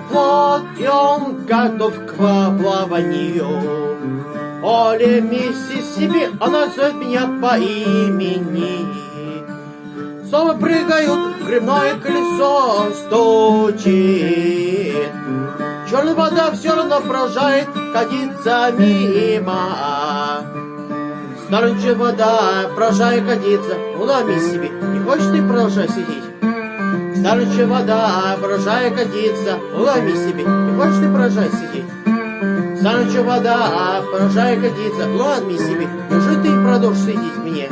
плод, и он готов к плаванию. Поле Миссисипи, она зовет меня по имени. Снова прыгают, грибное колесо стучит. Черная вода все равно поражает, катится мимо. Старая вода, поражает, катится, уломи себе, не хочешь ты продолжать сидеть? Старая вода, поражает, катится, уломи себе, не хочешь ты продолжать сидеть? Старая вода, поражает, катится, уломи себе, неужели ты продолжишь сидеть мне?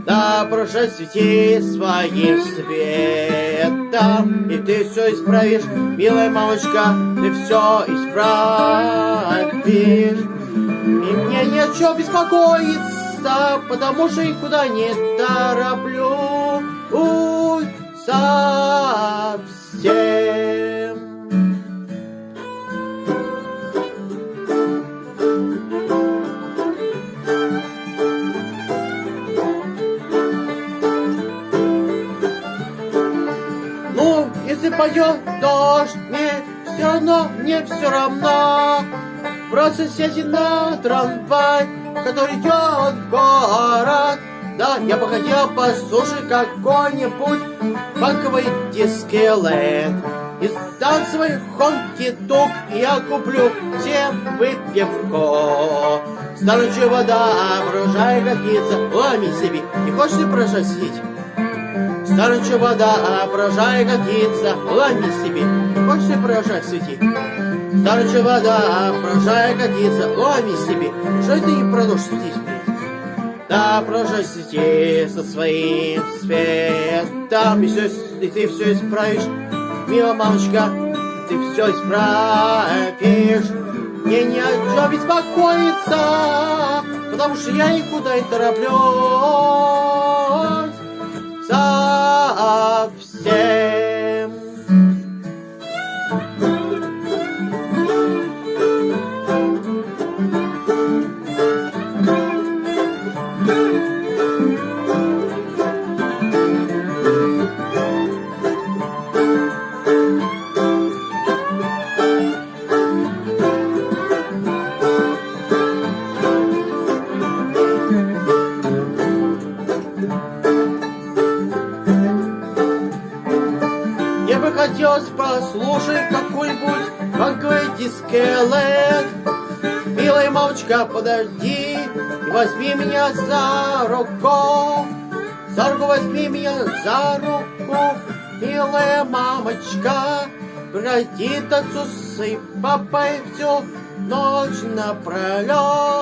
Да, поражай, свети своим светом, и ты все исправишь, милая мамочка, ты все исправишь. И мне ни о чем беспокоиться, потому что никуда не тороплю совсем. Ну, если пойдет дождь, мне все равно. Просто сядьте на трамвай, который идет в город. Да, я бы хотел послушать какой-нибудь фанковый Дискиленд. И танцевый хонки-тук я куплю всем выпивку. Старая вода, поражай, катится, ломи себе. Не хочешь ты поражать сидеть? Старая вода, поражай, катится, ломи себе. Не хочешь ты поражать светить? Старая вода, поражай, катится, ломи себе. Что ты не продолжишь светить, блядь? Да, продолжай светить со своим светом, и ты все исправишь, милая мамочка, ты все исправишь. Мне не о чем беспокоиться, потому что я никуда не тороплюсь совсем. Мне бы хотелось послушать какой-нибудь фанковый Дискиленд. Милая мамочка, подожди и возьми меня за руку. За руку возьми меня за руку, милая мамочка. Прекрати танцу с папой всю ночь напролет.